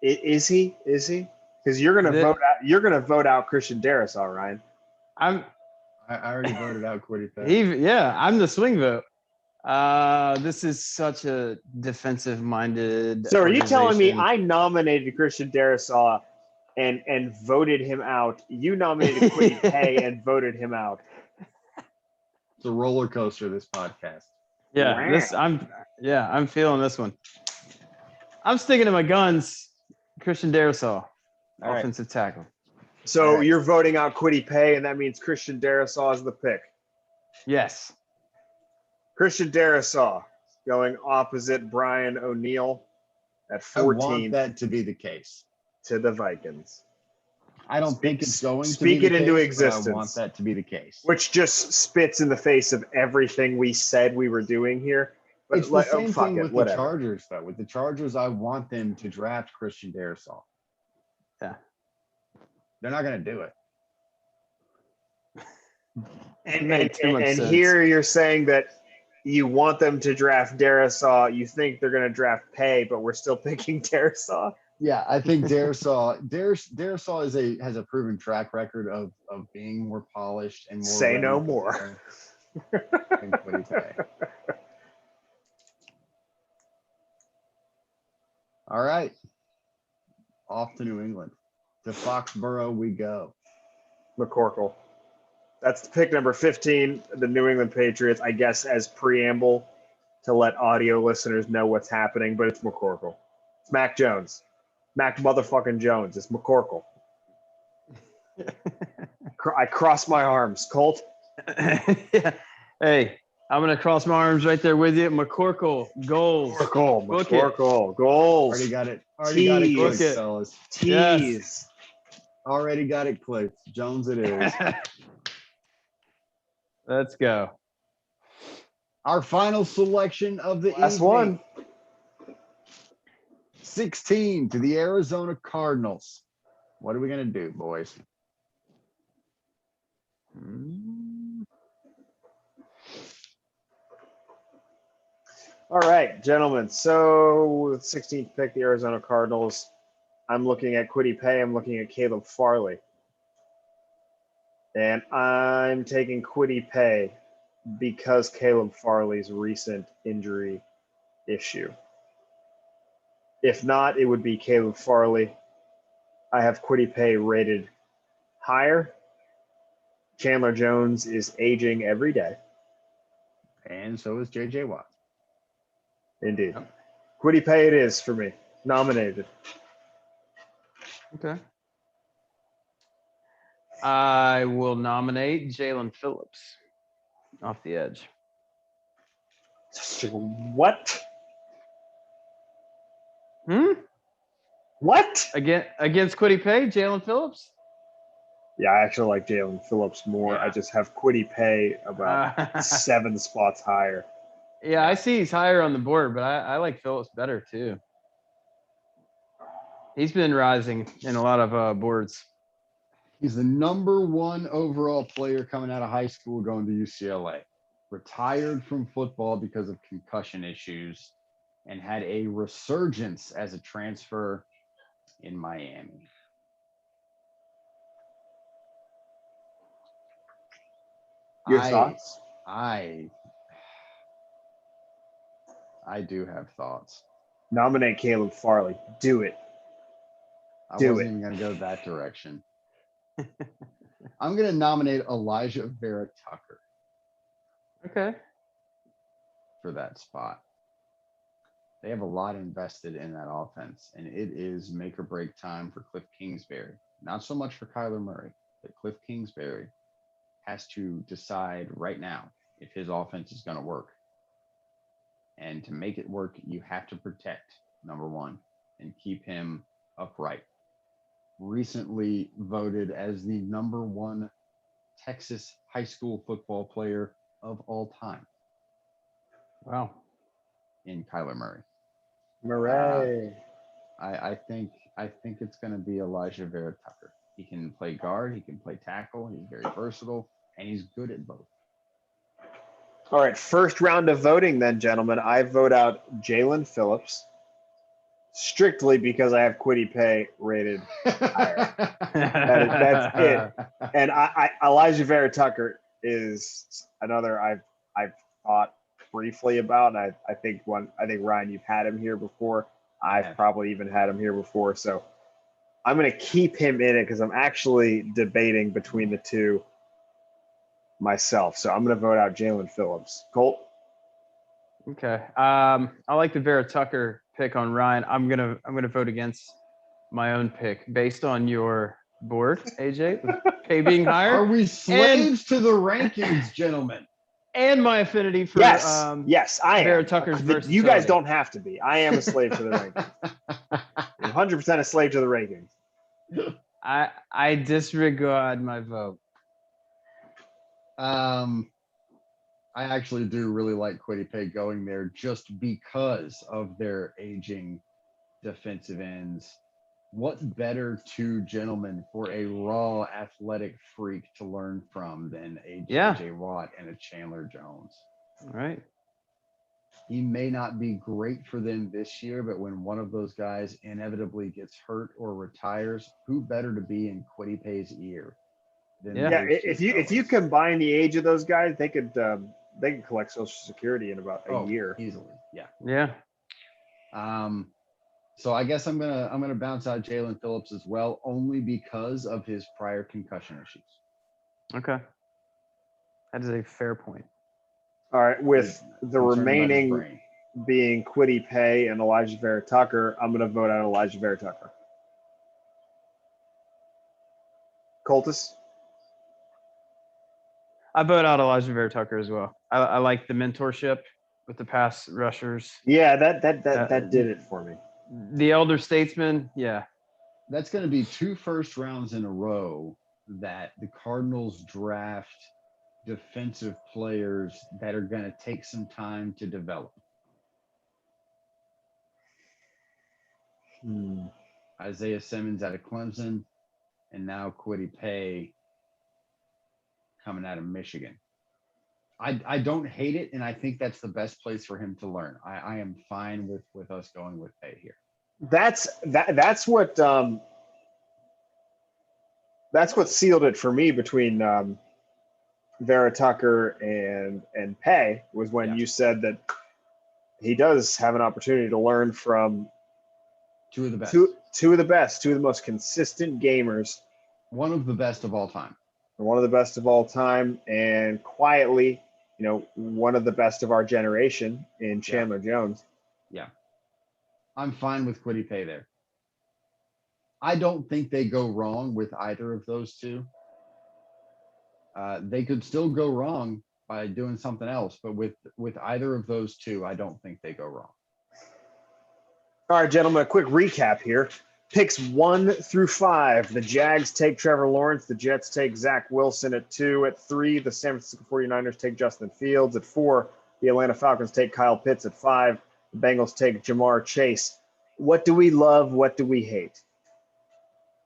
Is he? Because you're going to vote out. You're going to vote out Christian Darrisaw, Ryan. I already voted out Quiddy Pay. Yeah, I'm the swing vote. This is such a defensive-minded. So are you telling me organization. I nominated Christian Darrisaw and voted him out? You nominated Quiddy Pay and voted him out. It's a roller coaster, this podcast. Yeah, I'm feeling this one. I'm sticking to my guns. Christian Darrisaw, right. offensive tackle. So you're voting out Quiddy Pay, and that means Christian Darrisaw is the pick. Yes. Christian Darrisaw going opposite Brian O'Neill at 14. I want that to be the case. To the Vikings. I don't think it's going to speak be it the into case, existence. but I want that to be the case. Which just spits in the face of everything we said we were doing here. But It's the same thing with the Chargers, though. With the Chargers, I want them to draft Christian Darrisaw. Yeah. They're not going to do it. And here you're saying that you want them to draft Darrisaw. You think they're going to draft Pay, but we're still picking Darrisaw. Yeah, I think Darrisaw has a proven track record of being more polished and more. Say no more. All right, off to New England. To Foxborough we go. McCorkle. That's pick number 15, the New England Patriots, I guess, as preamble to let audio listeners know what's happening, but it's McCorkle. It's Mac Jones. Mac motherfucking Jones. It's McCorkle. I cross my arms. Colt? Yeah. Hey, I'm going to cross my arms right there with you. McCorkle, goals. McCorkle, goals. Already got it. Clicked, it. fellas. Tease. Yes. Already got it clicked. Jones it is. Let's go. Our final selection of the Last evening. one. 16 to the Arizona Cardinals. What are we going to do, boys? All right, gentlemen. So with 16th pick, the Arizona Cardinals, I'm looking at Quiddy Pay. I'm looking at Caleb Farley. And I'm taking Quiddy Pay because Caleb Farley's recent injury issue. If not, it would be Caleb Farley. I have Quiddy Pay rated higher. Chandler Jones is aging every day. And so is J.J. Watt. Indeed. Quiddy Pay it is for me. Nominated. Okay. I will nominate Jalen Phillips off the edge. What? What? Against Quiddy Pay, Jalen Phillips? Yeah, I actually like Jalen Phillips more. Yeah. I just have Kwity Paye about 7 spots higher. Yeah, I see he's higher on the board, but I like Phillips better too. He's been rising in a lot of boards. He's the #1 overall player coming out of high school going to UCLA. Retired from football because of concussion issues and had a resurgence as a transfer in Miami. Your thoughts? I do have thoughts. Nominate Caleb Farley. Do it. I Do wasn't it. even going to go that direction. I'm going to nominate Elijah Vera Tucker Okay. for that spot. They have a lot invested in that offense, and it is make or break time for Cliff Kingsbury. Not so much for Kyler Murray, but Cliff Kingsbury has to decide right now if his offense is going to work. And to make it work, you have to protect, #1, and keep him upright. Recently voted as the #1 Texas high school football player of all time. Wow. In Kyler Murray. Murray. I think it's going to be Elijah Vera Tucker. He can play guard, he can play tackle, he's very versatile, and he's good at both. All right, first round of voting then, gentlemen. I vote out Jalen Phillips strictly because I have Kwity Paye rated higher. That's it. And Elijah Vera Tucker is another I've thought briefly about. I think Ryan, you've had him here before. I've probably even had him here before. So I'm going to keep him in it because I'm actually debating between the two myself. So I'm going to vote out Jalen Phillips. Colt? Okay. I like the Vera Tucker pick on Ryan. I'm gonna vote against my own pick based on your board, AJ, with Paye being higher. Are we slaves to the rankings, gentlemen? And my affinity for yes, I am. Vera Tucker's versatility. You guys don't have to be. I am a slave to the rankings. I'm 100% a slave to the rankings. I disregard my vote. I actually do really like Kwity Paye going there just because of their aging defensive ends. What better two gentlemen for a raw athletic freak to learn from than a J.J. Watt and a Chandler Jones? All right. He may not be great for them this year, but when one of those guys inevitably gets hurt or retires, who better to be in Kwity Paye's ear? If you combine the age of those guys, they could collect Social Security in about a year easily. Yeah. Yeah. So I guess I'm gonna bounce out Jalen Phillips as well, only because of his prior concussion issues. Okay. That is a fair point. All right, with the remaining being Kwity Paye and Elijah Vera Tucker, I'm gonna vote out Elijah Vera Tucker. Coltis? I vote out Elijah Vera Tucker as well. I like the mentorship with the pass rushers. Yeah, that did it for me. The elder statesman, yeah. That's going to be 2 first rounds in a row that the Cardinals draft defensive players that are going to take some time to develop. Isaiah Simmons out of Clemson, and now Kwity Paye coming out of Michigan. I don't hate it, and I think that's the best place for him to learn. I am fine with us going with Paye here. That's what sealed it for me between Vera Tucker and Paye was when you said that he does have an opportunity to learn from two of the best, two of the most consistent gamers, one of the best of all time. One of the best of all time, and quietly, one of the best of our generation in Chandler Jones. Yeah. I'm fine with Kwity Paye there. I don't think they go wrong with either of those two. They could still go wrong by doing something else, but with either of those two, I don't think they go wrong. All right, gentlemen, a quick recap here. Picks 1 through 5. The Jags take Trevor Lawrence. The Jets take Zach Wilson at 2. At 3, the San Francisco 49ers take Justin Fields. At 4, the Atlanta Falcons take Kyle Pitts. At 5, the Bengals take Jamar Chase. What do we love? What do we hate?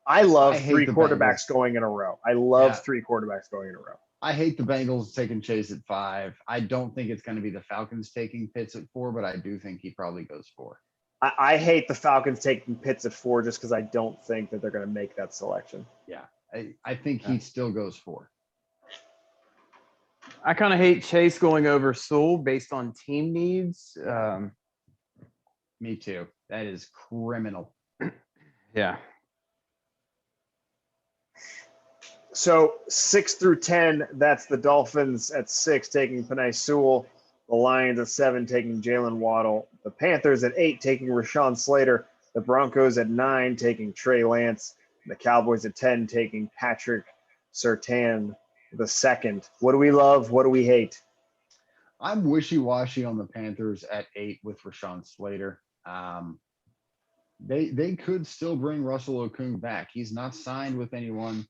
I love I hate 3 the quarterbacks Bengals. going in a row. I love Yeah. 3 quarterbacks going in a row. I hate the Bengals taking Chase at 5. I don't think it's going to be the Falcons taking Pitts at 4, but I do think he probably goes 4. I hate the Falcons taking Pitts at 4 just because I don't think that they're going to make that selection. Yeah. I think he still goes 4. I kind of hate Chase going over Sewell based on team needs. Me too. That is criminal. Yeah. So 6 through 10, that's the Dolphins at 6 taking Penei Sewell. The Lions at 7 taking Jalen Waddle. The Panthers at 8 taking Rashawn Slater. The Broncos at 9 taking Trey Lance. The Cowboys at 10 taking Patrick Surtain II. What do we love? What do we hate? I'm wishy-washy on the Panthers at 8 with Rashawn Slater. They could still bring Russell Okung back. He's not signed with anyone.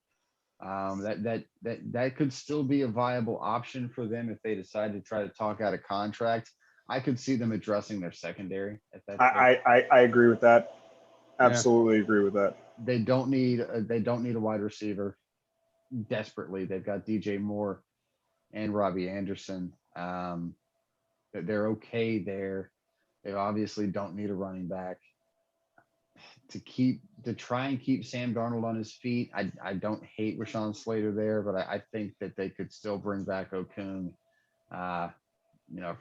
That could still be a viable option for them if they decide to try to talk out a contract. I could see them addressing their secondary at that. I agree with that. Absolutely agree with that. They don't need a wide receiver desperately. They've got DJ Moore and Robbie Anderson. They're okay there. They obviously don't need a running back. To try and keep Sam Darnold on his feet, I don't hate Rashawn Slater there, but I think that they could still bring back Okung,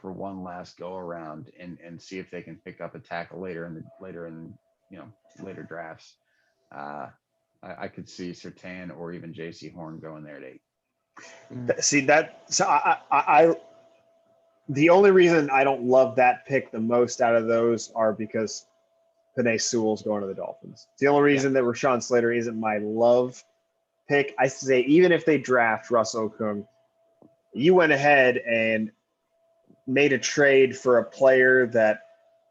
for one last go around and see if they can pick up a tackle later later drafts. I could see Surtain or even J.C. Horn going there at 8. See that? So I the only reason I don't love that pick the most out of those are because Penei Sewell's going to the Dolphins. It's the only reason that Rashawn Slater isn't my love pick. I say even if they draft Russell Okung, you went ahead and made a trade for a player that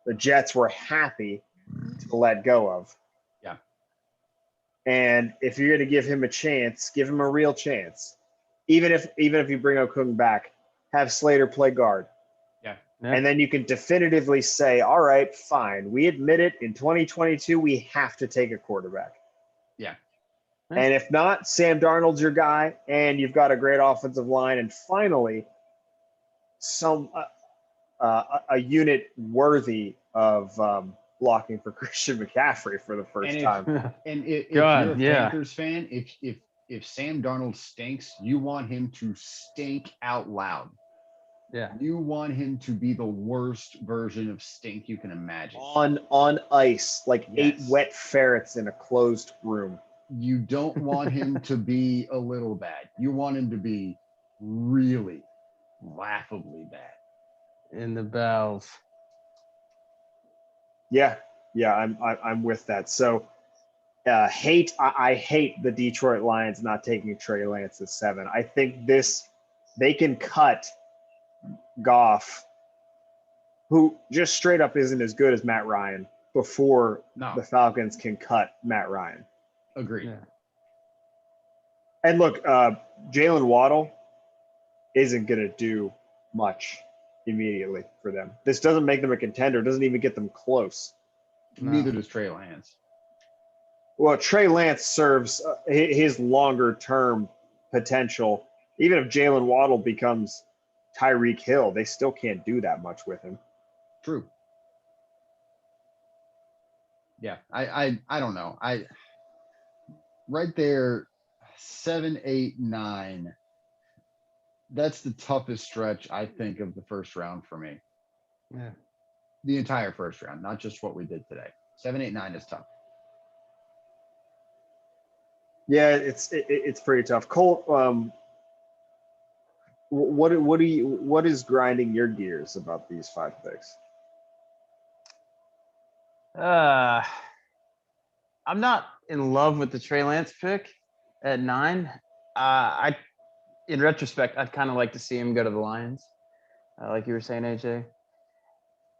the Jets were happy to let go of. Yeah. And if you're going to give him a chance, give him a real chance. Even if you bring Okung back, have Slater play guard. Yeah. And then you can definitively say, all right, fine. We admit it. In 2022, we have to take a quarterback. Yeah. And if not, Sam Darnold's your guy, and you've got a great offensive line. And finally, a unit worthy of blocking for Christian McCaffrey for the first time. And if God, you're a Panthers fan, if Sam Darnold stinks, you want him to stink out loud. Yeah. You want him to be the worst version of stink you can imagine. On ice, like Yes. 8 wet ferrets in a closed room. You don't want him to be a little bad. You want him to be really laughably bad. In the bells. Yeah, I'm with that. So, I hate the Detroit Lions not taking Trey Lance at 7. I think they can cut Goff, who just straight up isn't as good as Matt Ryan, before the Falcons can cut Matt Ryan. Agreed. Yeah. And look, Jalen Waddle isn't going to do much immediately for them. This doesn't make them a contender. Doesn't even get them close. Neither does Trey Lance. Well, Trey Lance serves his longer-term potential. Even if Jalen Waddle becomes Tyreek Hill, they still can't do that much with him. True. Yeah, I don't know. Right there, 7, 8, 9. That's the toughest stretch, I think, of the first round for me. Yeah. The entire first round, not just what we did today. 7, 8, 9 is tough. Yeah, it's pretty tough. Colt, what is grinding your gears about these 5 picks? I'm not in love with the Trey Lance pick at 9. In retrospect, I'd kind of like to see him go to the Lions. Like you were saying, AJ.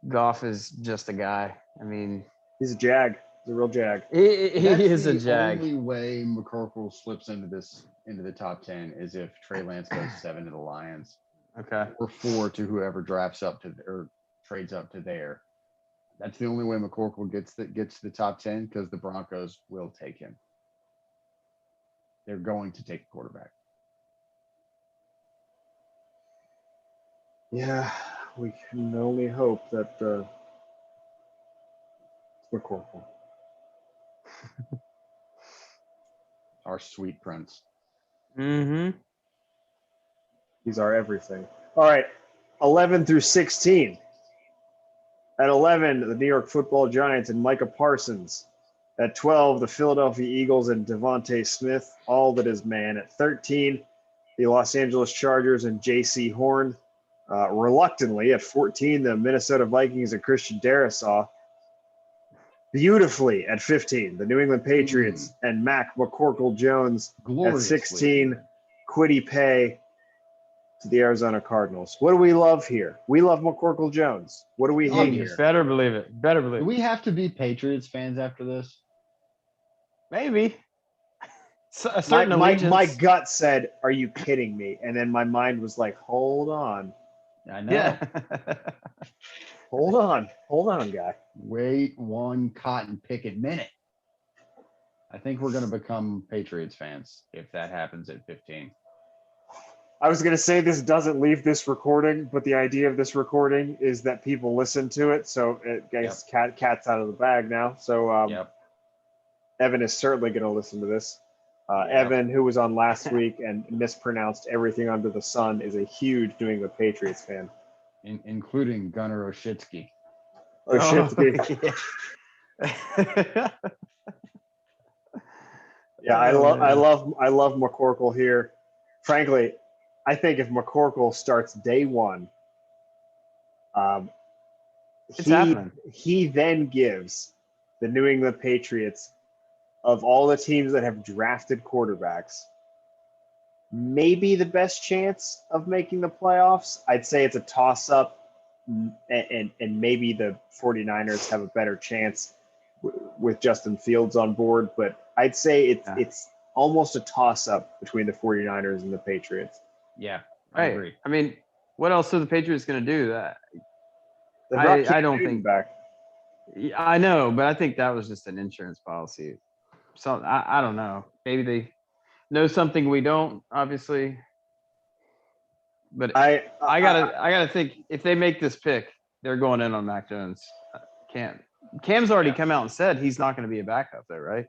Goff is just a guy. I mean, He's a Jag. He's a real jag. He That's is a the jag. only way McCorkle slips into the top 10 is if Trey Lance goes 7 to the Lions Okay. or 4 to whoever drafts up to or trades up to there. That's the only way McCorkle gets to the top 10 because the Broncos will take him. They're going to take a quarterback. Yeah, we can only hope that it's McCorkle. Our sweet prince. Mm-hmm. He's our everything. All right, 11 through 16. At 11, the New York Football Giants and Micah Parsons. At 12, the Philadelphia Eagles and Devontae Smith, all that is man. At 13, the Los Angeles Chargers and J.C. Horn. Reluctantly, at 14, the Minnesota Vikings and Christian Darrisaw. Beautifully, at 15, the New England Patriots and Mac McCorkle-Jones. At Gloriously. 16, Kwity Paye to the Arizona Cardinals. What do we love here? We love McCorkle-Jones. What do we hate You here? better believe it. Better believe Do it. we have to be Patriots fans after this? Maybe. A certain My allegiance. gut said, "Are you kidding me?" And then my mind was like, "Hold on, I know. Yeah. hold on, guy." Wait one cotton picket minute. I think we're going to become Patriots fans if that happens at 15. I was gonna say this doesn't leave this recording, but the idea of this recording is that people listen to it, so it gets cat's out of the bag now. So Yep. Evan is certainly going to listen to this. Yep. Evan, who was on last week and mispronounced everything under the sun, is a huge New England Patriots fan. Including Gunnar Oshitsky. Oshitsky. Yeah. Yeah, I love McCorkle here. Frankly, I think if McCorkle starts day one, It's happening. he then gives the New England Patriots, of all the teams that have drafted quarterbacks, maybe the best chance of making the playoffs. I'd say it's a toss-up, and maybe the 49ers have a better chance with Justin Fields on board, but I'd say it's almost a toss-up between the 49ers and the Patriots. Yeah, I agree. I mean, what else are the Patriots going to do? That They brought I Cam don't Newton think back. I know, but I think that was just an insurance policy. So I don't know. Maybe they know something we don't, obviously. But I gotta think if they make this pick, they're going in on Mac Jones. Cam's already come out and said he's not going to be a backup there, right?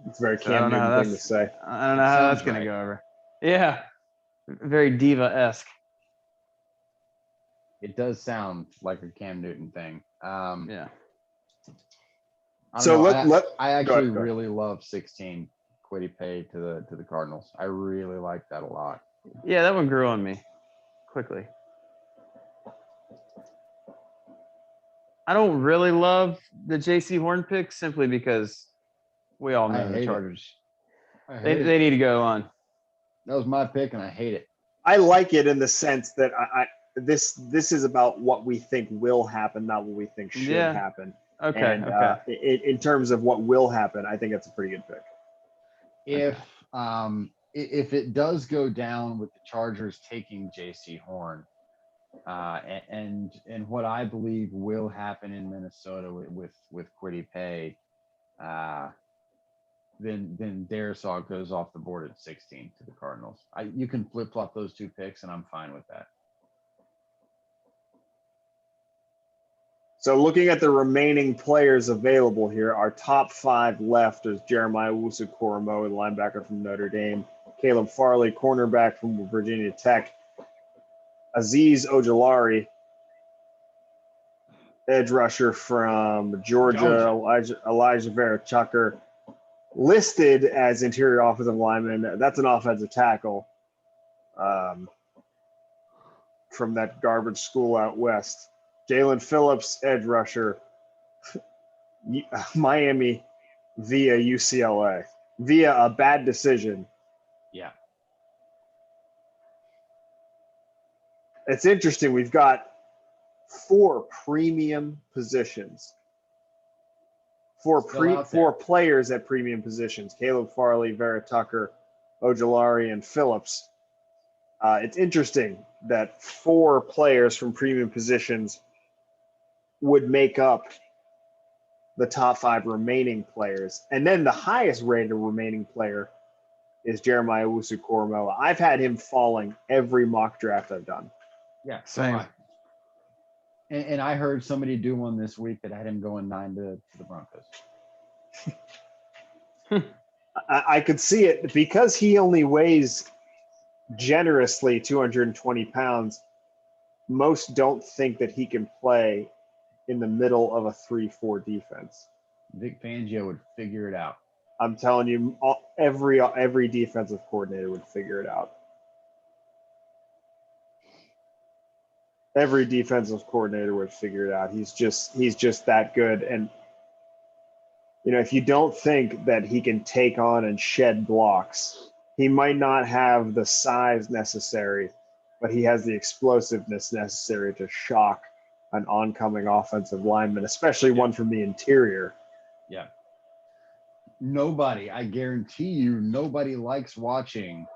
It's a very So Cam Newton thing to say. I don't know how that's going to go over. Yeah, very diva-esque. It does sound like a Cam Newton thing. Yeah. I actually really love 16 Kwity Paye to the Cardinals. I really like that a lot. Yeah, that one grew on me quickly. I don't really love the J.C. Horn pick simply because we all know the Chargers. They need to go on. That was my pick, and I hate it. I like it in the sense that this is about what we think will happen, not what we think should happen. Okay. And in terms of what will happen, I think that's a pretty good pick. If it does go down with the Chargers taking J.C. Horn, and what I believe will happen in Minnesota with Kwity Paye, then Darrisaw goes off the board at 16 to the Cardinals. You can flip flop those two picks, and I'm fine with that. So looking at the remaining players available here, our top 5 left is Jeremiah Owusu-Koramoah, linebacker from Notre Dame, Caleb Farley, cornerback from Virginia Tech, Azeez Ojulari, edge rusher from Georgia. Elijah Vera-Tucker, listed as interior offensive lineman. That's an offensive tackle from that garbage school out west. Jalen Phillips, edge rusher, Miami via UCLA, via a bad decision. Yeah. It's interesting. We've got 4 premium positions for players at premium positions: Caleb Farley, Vera Tucker, Ojolari, and Phillips. It's interesting that 4 players from premium positions would make up the top 5 remaining players, and then the highest rated remaining player is Jeremiah Owusu-Koramoah. I've had him falling every mock draft I've done. Yeah, Same. right. And I heard somebody do one this week that had him going 9 to the Broncos. I could see it because he only weighs generously 220 pounds. Most don't think that he can play in the middle of a 3-4 defense. Vic Fangio would figure it out. I'm telling you, every defensive coordinator would figure it out. Every defensive coordinator would figure it out. He's just that good. And if you don't think that he can take on and shed blocks, he might not have the size necessary, but he has the explosiveness necessary to shock an oncoming offensive lineman, especially one from the interior. Yeah. I guarantee you, nobody likes watching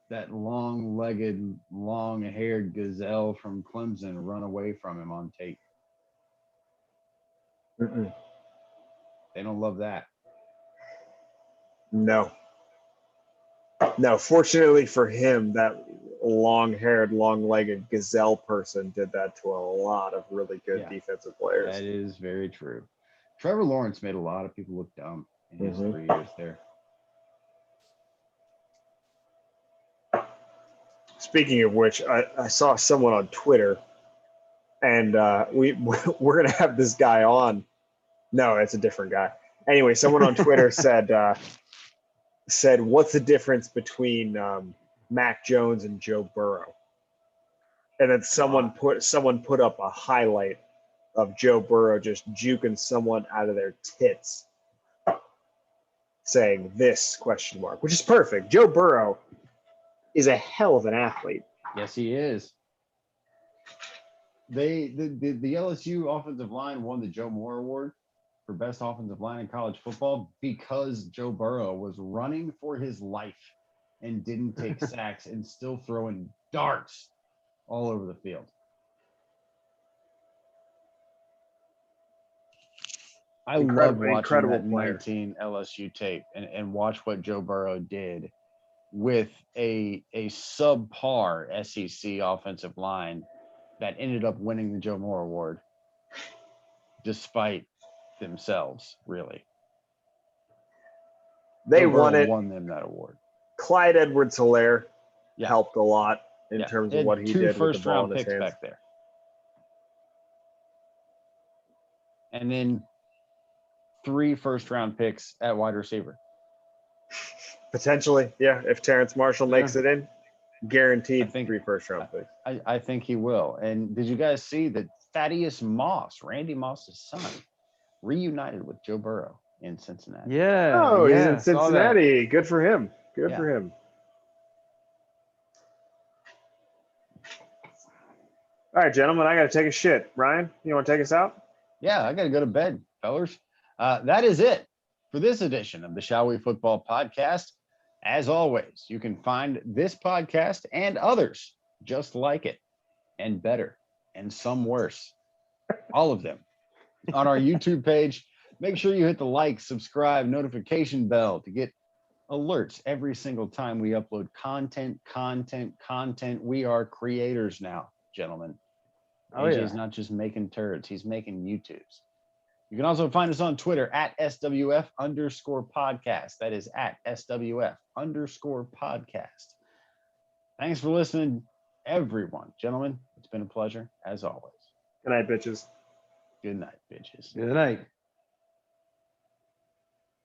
that long-legged, long-haired gazelle from Clemson run away from him on tape. Mm-mm. They don't love that. No. Fortunately for him, that long-haired, long-legged gazelle person did that to a lot of really good defensive players. That is very true. Trevor Lawrence made a lot of people look dumb in his 3 years there. Speaking of which, I saw someone on Twitter, and we're going to have this guy on. No, it's a different guy. Anyway, someone on Twitter said, what's the difference between Mac Jones and Joe Burrow? And then someone put up a highlight of Joe Burrow just juking someone out of their tits, saying this ? Which is perfect. Joe Burrow is a hell of an athlete. Yes, he is. The LSU offensive line won the Joe Moore Award for best offensive line in college football because Joe Burrow was running for his life and didn't take sacks and still throwing darts all over the field. I love watching that 19 LSU tape and watch what Joe Burrow did with a subpar SEC offensive line that ended up winning the Joe Moore Award despite themselves, really. They won them that award. Clyde Edwards-Helaire helped a lot in terms of what he did with the ball in his hands. Back there. And then 3 first-round picks at wide receiver. Potentially, yeah. If Terrence Marshall makes it in, guaranteed 3 first-round picks. I think he will. And did you guys see that Thaddeus Moss, Randy Moss's son, reunited with Joe Burrow in Cincinnati? Yeah. Oh, he's in Cincinnati. Good for him. Good for him. All right, gentlemen, I got to take a shit. Ryan, you want to take us out? Yeah, I got to go to bed, fellas. That is it for this edition of the Shall We Football podcast. As always, you can find this podcast and others just like it and better and some worse, all of them, on our YouTube page. Make sure you hit the like, subscribe, notification bell to get alerts every single time we upload content. We are creators now, gentlemen. AJ's not just making turds. He's making YouTubes. You can also find us on Twitter at SWF_podcast. That is at SWF_podcast. Thanks for listening, everyone. Gentlemen, it's been a pleasure, as always. Good night, bitches. Good night, bitches. Good night.